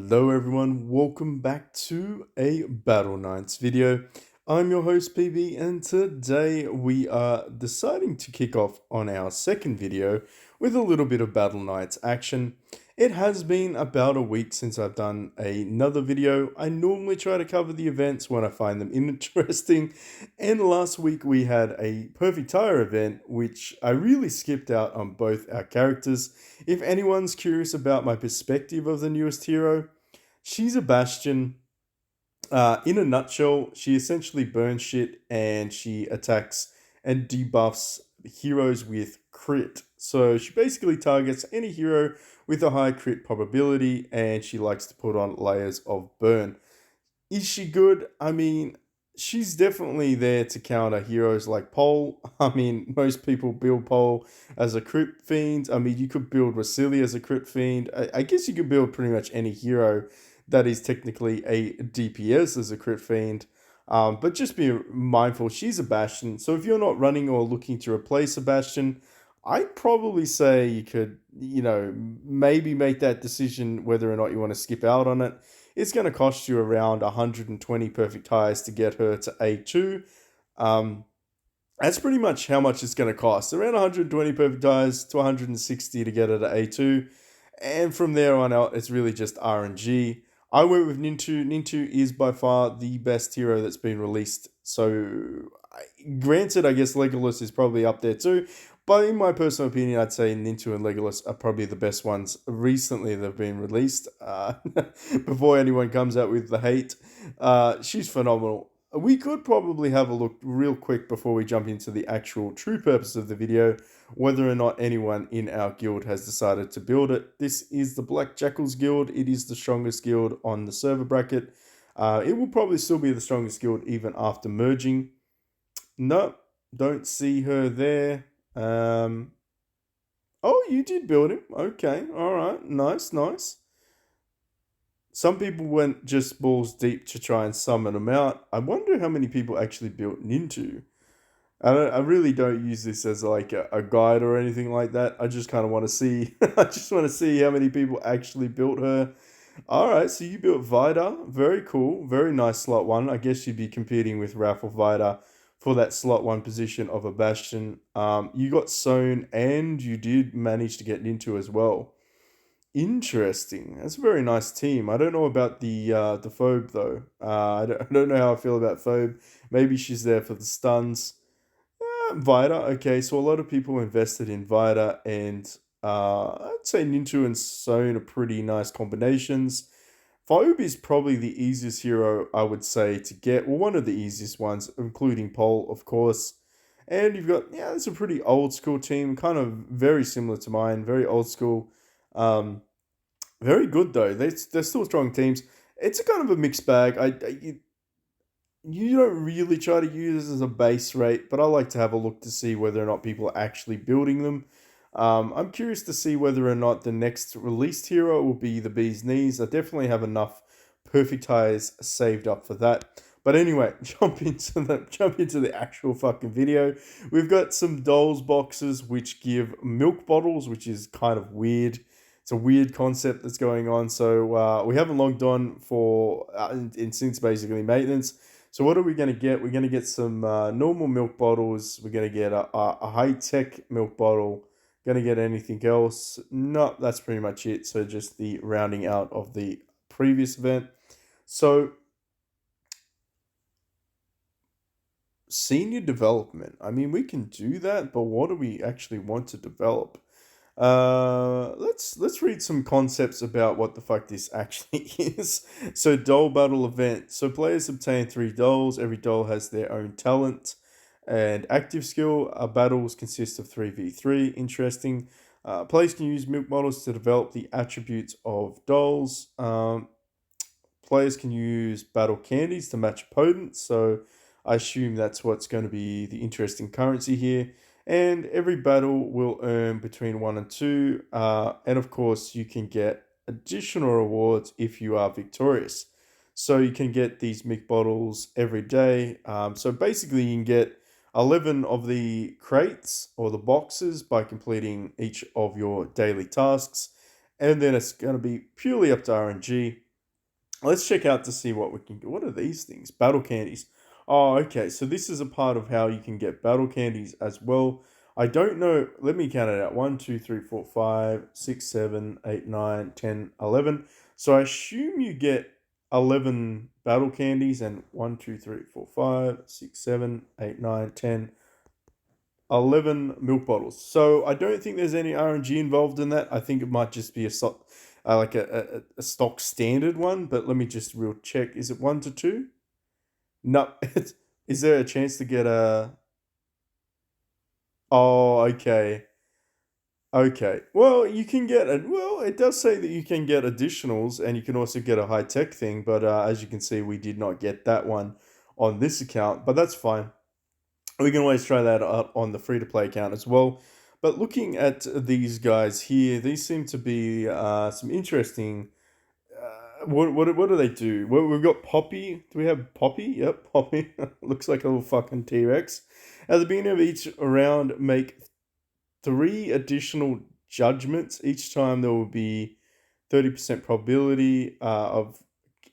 Hello everyone, welcome back to a Battle Knights video. I'm your host PB and today we are deciding to kick off on our second video with a little bit of Battle Knights action. It has been about a week since I've done another video. I normally try to cover the events when I find them interesting, and last week we had a perfect tire event which I really skipped out on both our characters. If anyone's curious about my perspective of the newest hero, she's a Bastion. In a nutshell, she essentially burns shit and she attacks and debuffs heroes with crit. So she basically targets any hero with a high crit probability and she likes to put on layers of burn. Is she good? I mean, she's definitely there to counter heroes like Pole. I mean, most people build Pole as a crit fiend. I mean, you could build Rasilia as a crit fiend. I guess you could build pretty much any hero that is technically a DPS as a crit fiend. But just be mindful, she's a Bastion. So if you're not running or looking to replace a Bastion, I'd probably say you could, maybe make that decision whether or not you want to skip out on it. It's going to cost you around 120 perfect tires to get her to A2. Um, that's pretty much how much it's going to cost. Around 120 perfect tires to 160 to get her to A2. And from there on out, it's really just RNG. I went with Nintu. Nintu is by far the best hero that's been released. So, granted, I guess Legolas is probably up there too. But in my personal opinion, I'd say Nintu and Legolas are probably the best ones recently that have been released. Before anyone comes out with the hate, she's phenomenal. We could probably have a look real quick before we jump into the actual true purpose of the video, whether or not anyone in our guild has decided to build it. This is the Black Jackals guild. It is the strongest guild on the server bracket. It will probably still be the strongest guild even after merging. Nope, don't see her there. Oh, you did build him. Okay, all right, nice, nice. Some people went just balls deep to try and summon him out. I wonder how many people actually built Nintu. I really don't use this as like a guide or anything like that. I just kind of want to see. I just want to see how many people actually built her. All right, so you built Vida. Very cool. Very nice slot one. I guess you'd be competing with Raffle Vida for that slot one position of a Bastion. You got Sown and you did manage to get into as well. Interesting. That's a very nice team. I don't know about the Phobe though. I don't know how I feel about Phobe. Maybe she's there for the stuns. Vida, okay, so a lot of people invested in Vida, and I'd say Nintu and Sown are pretty nice combinations. Phobe is probably the easiest hero I would say to get, well, one of the easiest ones, including Pole, of course. And you've got, yeah, it's a pretty old school team, kind of very similar to mine, very old school. Um, Very good though. They're still strong teams. It's a kind of a mixed bag. You don't really try to use this as a base rate, but I like to have a look to see whether or not people are actually building them. I'm curious to see whether or not the next released hero will be the Bee's Knees. I definitely have enough perfect ties saved up for that. But anyway, jump into the actual fucking video. We've got some dolls boxes which give milk bottles, which is kind of weird. It's a weird concept that's going on. So we haven't logged on for since basically maintenance. So what are we going to get? We're going to get some normal milk bottles. We're going to get a high-tech milk bottle. Going to get anything else? No, that's pretty much it. So just the rounding out of the previous event. So senior development. I mean, we can do that, but what do we actually want to develop? Let's read some concepts about what the fuck this actually is. So doll battle event. So players obtain 3 dolls. Every doll has their own talent and active skill. Battles consist of 3v3. Interesting. Players can use milk models to develop the attributes of dolls. Players can use battle candies to match opponents. So I assume that's what's going to be the interesting currency here. And every battle will earn between 1 and 2. And of course, you can get additional rewards if you are victorious. So you can get these milk bottles every day. So basically, you can get 11 of the crates or the boxes by completing each of your daily tasks. And then it's going to be purely up to RNG. Let's check out to see what we can get. What are these things? Battle candies. Oh, okay. So this is a part of how you can get battle candies as well. I don't know. Let me count it out. 1, 2, 3, 4, 5, 6, 7, 8, 9, 10, 11. So I assume you get 11 battle candies and 1, 2, 3, 4, 5, 6, 7, 8, 9, 10, 11 milk bottles. So I don't think there's any RNG involved in that. I think it might just be like a stock standard one. But let me just real check. Is it 1 to 2? No. Is there a chance to get a? Oh, okay. Okay. Well, you can get a. Well, it does say that you can get additionals, and you can also get a high tech thing. But as you can see, we did not get that one on this account. But that's fine. We can always try that out on the free to play account as well. But looking at these guys here, these seem to be some interesting. What do they do? Well, we've got Poppy. Do we have Poppy? Yep, Poppy. Looks like a little fucking T Rex. At the beginning of each round, make 3 additional judgments. Each time there will be 30% probability of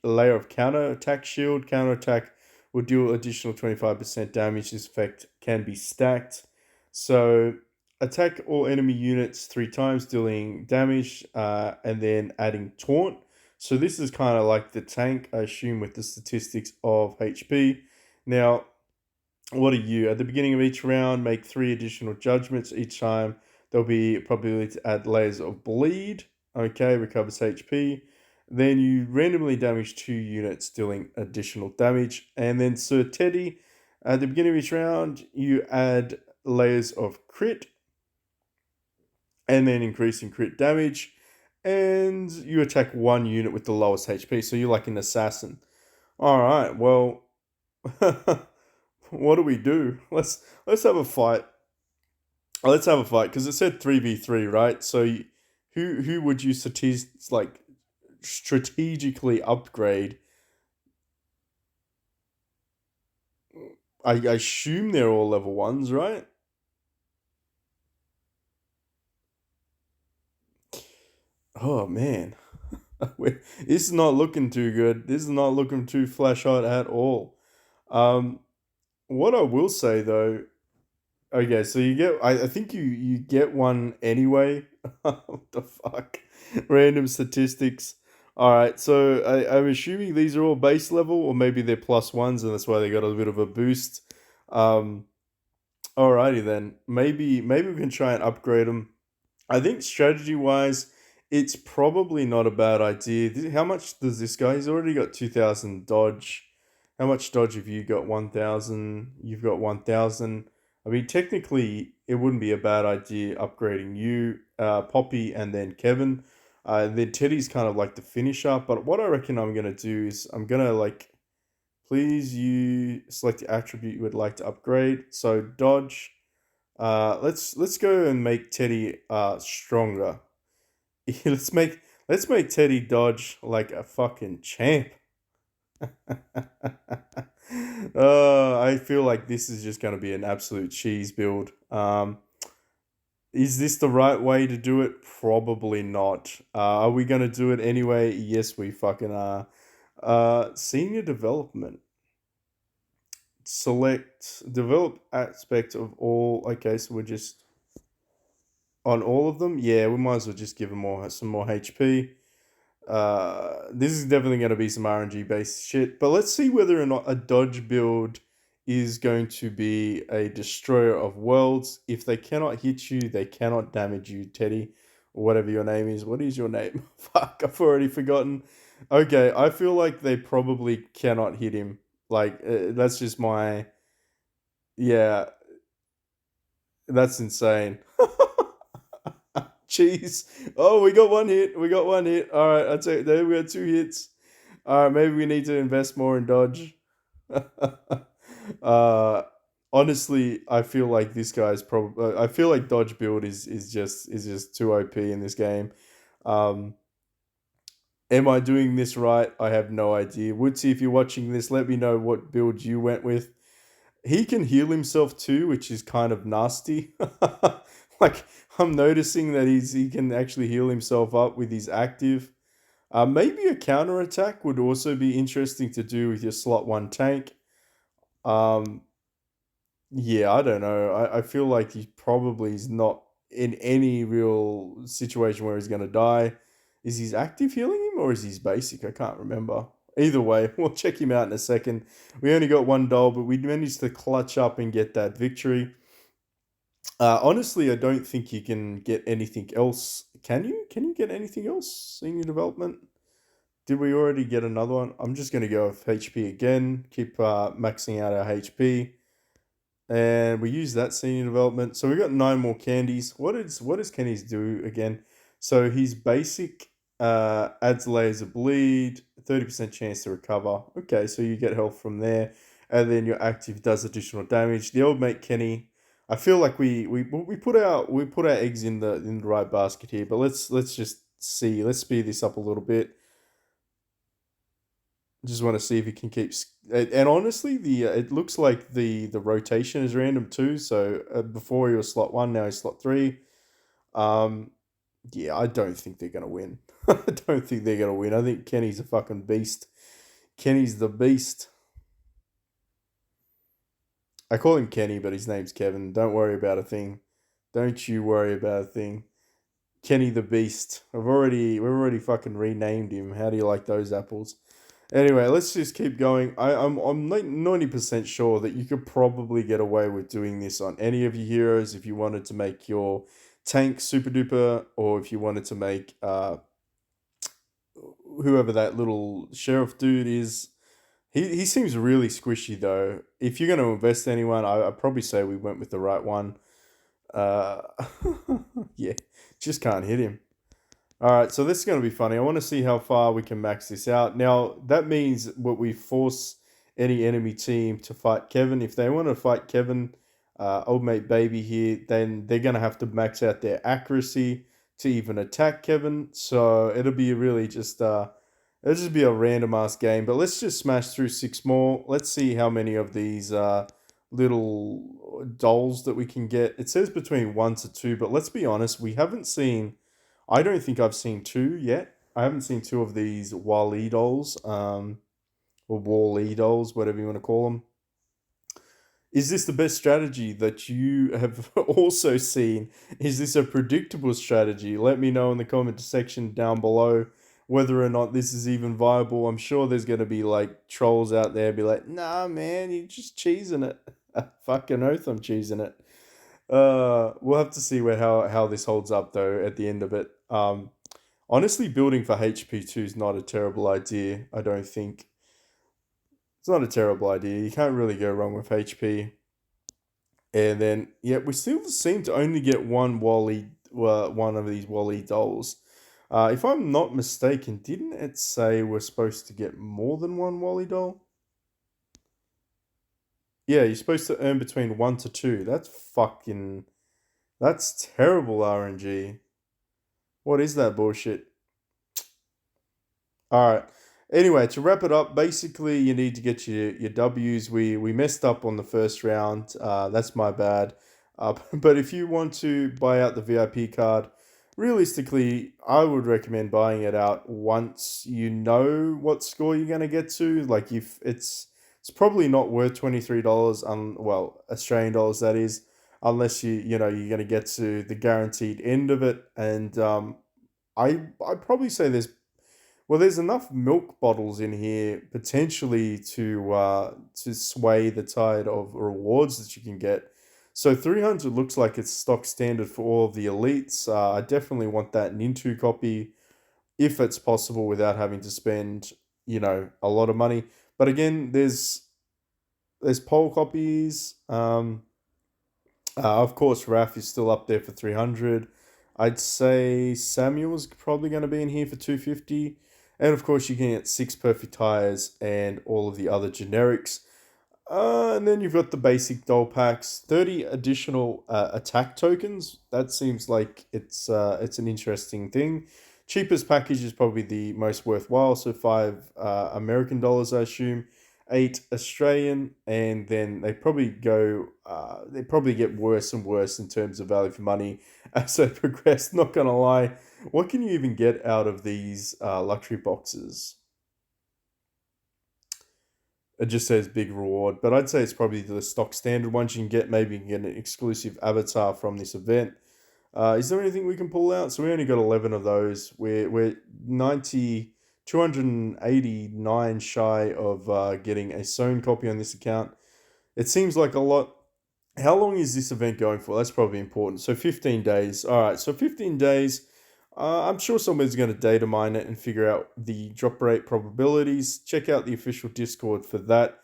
a layer of counter attack shield. Counter attack will deal additional 25% damage. This effect can be stacked. So attack all enemy units 3 times, dealing damage, and then adding taunt. So this is kind of like the tank, I assume, with the statistics of HP. Now, what are you? At the beginning of each round, make 3 additional judgments. Each time there'll be a probability to add layers of bleed. Okay, recovers HP. Then you randomly damage 2 units, dealing additional damage. And then Sir Teddy, at the beginning of each round, you add layers of crit and then increasing crit damage. And you attack 1 unit with the lowest HP. So you're like an assassin. All right, well, what do we do? Let's have a fight. Let's have a fight because it said 3v3, right? So who would you strategically upgrade? I assume they're all level ones, right? Oh man, this is not looking too good. This is not looking too flash hot at all. Um, what I will say though. Okay, so you get. I think you get one anyway. What the fuck? Random statistics. All right, so I'm assuming these are all base level, or maybe they're plus ones, and that's why they got a bit of a boost. Um, Alrighty then. Maybe we can try and upgrade them. I think strategy wise, it's probably not a bad idea. How much does this guy? He's already got 2,000 dodge. How much dodge have you got? 1,000. You've got 1,000. I mean, technically, it wouldn't be a bad idea upgrading you, Poppy, and then Kevin. Then Teddy's kind of like the finisher. But what I reckon I'm gonna do is I'm gonna like, please you select the attribute you would like to upgrade. So dodge. Let's go and make Teddy stronger. Let's make Teddy dodge like a fucking champ. I feel like this is just going to be an absolute cheese build. Is this the right way to do it? Probably not. Are we going to do it anyway? Yes, we fucking are. Senior development. Select develop aspect of all. Okay, so we're just on all of them. Yeah, we might as well just give them some more HP. This is definitely going to be some RNG based shit. But let's see whether or not a dodge build is going to be a destroyer of worlds. If they cannot hit you, they cannot damage you, Teddy, or whatever your name is. What is your name? Fuck, I've already forgotten. Okay, I feel like they probably cannot hit him. Like, that's just my. Yeah, that's insane. Jeez. Oh, we got one hit. We got one hit. All right, I'd say there we got 2 hits. All right, maybe we need to invest more in dodge. uh, Honestly, I feel like this guy's probably. I feel like dodge build is just too OP in this game. Um, am I doing this right? I have no idea. Woodsy, if you're watching this, let me know what build you went with. He can heal himself too, which is kind of nasty. Like I'm noticing that he can actually heal himself up with his active. Maybe a counter attack would also be interesting to do with your slot one tank. Um, yeah, I don't know. I feel like he probably is not in any real situation where he's going to die. Is his active healing him or is his basic? I can't remember. Either way, we'll check him out in a second. We only got one doll, but we managed to clutch up and get that victory. Honestly, I don't think you can get anything else. Can you? Can you get anything else in your development? Did we already get another one? I'm just going to go with HP again. Keep maxing out our HP. And we use that senior development. So we got nine more candies. What does candies do again? So his basic adds layers of bleed, 30% chance to recover. Okay, so you get health from there, and then your active does additional damage. The old mate Kenny, I feel like we put our eggs in the right basket here, but let's just see. Let's speed this up a little bit. Just want to see if he can keep. And honestly, the it looks like the rotation is random too. So before he was slot one, now he's slot three. Um, yeah, I don't think they're gonna win. I don't think they're gonna win. I think Kenny's a fucking beast. Kenny's the beast. I call him Kenny, but his name's Kevin. Don't worry about a thing. Don't you worry about a thing. Kenny the Beast. We've already fucking renamed him. How do you like those apples? Anyway, let's just keep going. I'm like 90% sure that you could probably get away with doing this on any of your heroes if you wanted to make your tank super duper, or if you wanted to make whoever that little sheriff dude is. He seems really squishy though. If you're going to invest anyone, I'd probably say we went with the right one. Uh, yeah, just can't hit him. All right, so this is going to be funny. I want to see how far we can max this out. Now, that means what we force any enemy team to fight Kevin. If they want to fight Kevin, old mate baby here, then they're going to have to max out their accuracy to even attack Kevin. So it'll just be a random ass game. But let's just smash through six more. Let's see how many of these little dolls that we can get. It says between one to two, but let's be honest, we haven't seen. I don't think I've seen two yet. I haven't seen two of these Wally dolls, or Wall-E dolls, whatever you want to call them. Is this the best strategy that you have also seen? Is this a predictable strategy? Let me know in the comment section down below whether or not this is even viable. I'm sure there's going to be like trolls out there be like, nah, man, you're just cheesing it. Fucking oath I'm cheesing it. We'll have to see how this holds up though at the end of it. Honestly, building for HP2 is not a terrible idea. I don't think it's not a terrible idea. You can't really go wrong with HP. And then yeah, we still seem to only get one of these Wally dolls. If I'm not mistaken, didn't it say we're supposed to get more than one Wally doll? Yeah, you're supposed to earn between one to two. That's terrible RNG. What is that bullshit? All right. Anyway, to wrap it up, basically you need to get your W's. We messed up on the first round. That's my bad. But if you want to buy out the VIP card, realistically, I would recommend buying it out once you know what score you're gonna get to. Like if it's probably not worth $23 well, Australian dollars that is, unless you're gonna get to the guaranteed end of it. And I'd probably say there's enough milk bottles in here potentially to sway the tide of rewards that you can get. So 300 looks like it's stock standard for all of the elites. I definitely want that Nintu copy if it's possible without having to spend a lot of money. But again, there's poll copies. Of course, Raf is still up there for 300. I'd say Samuel's probably going to be in here for 250. And of course, you can get six perfect tires and all of the other generics. And then you've got the basic doll packs, 30 additional attack tokens. That seems like it's an interesting thing. Cheapest package is probably the most worthwhile, so $5 American dollars, I assume. 8 Australian, and then they probably go, they probably get worse and worse in terms of value for money as they progress. Not gonna lie, what can you even get out of these luxury boxes? It just says big reward, but I'd say it's probably the stock standard ones you can get. Maybe you can get an exclusive avatar from this event. Is there anything we can pull out? So we only got 11 of those. We're 289 shy of getting a sewn copy on this account. It seems like a lot. How long is this event going for? That's probably important. So 15 days. All right. So 15 days. I'm sure somebody's going to data mine it and figure out the drop rate probabilities. Check out the official Discord for that.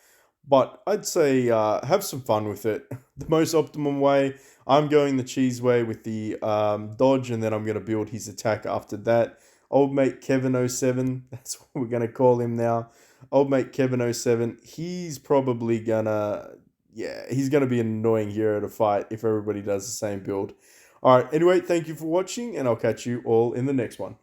But I'd say have some fun with it. The most optimum way, I'm going the cheese way with the dodge, and then I'm going to build his attack after that. Old mate Kevin07, that's what we're going to call him now. Old mate Kevin07, he's probably gonna, yeah, he's gonna be an annoying hero to fight if everybody does the same build. All right, anyway, thank you for watching, and I'll catch you all in the next one.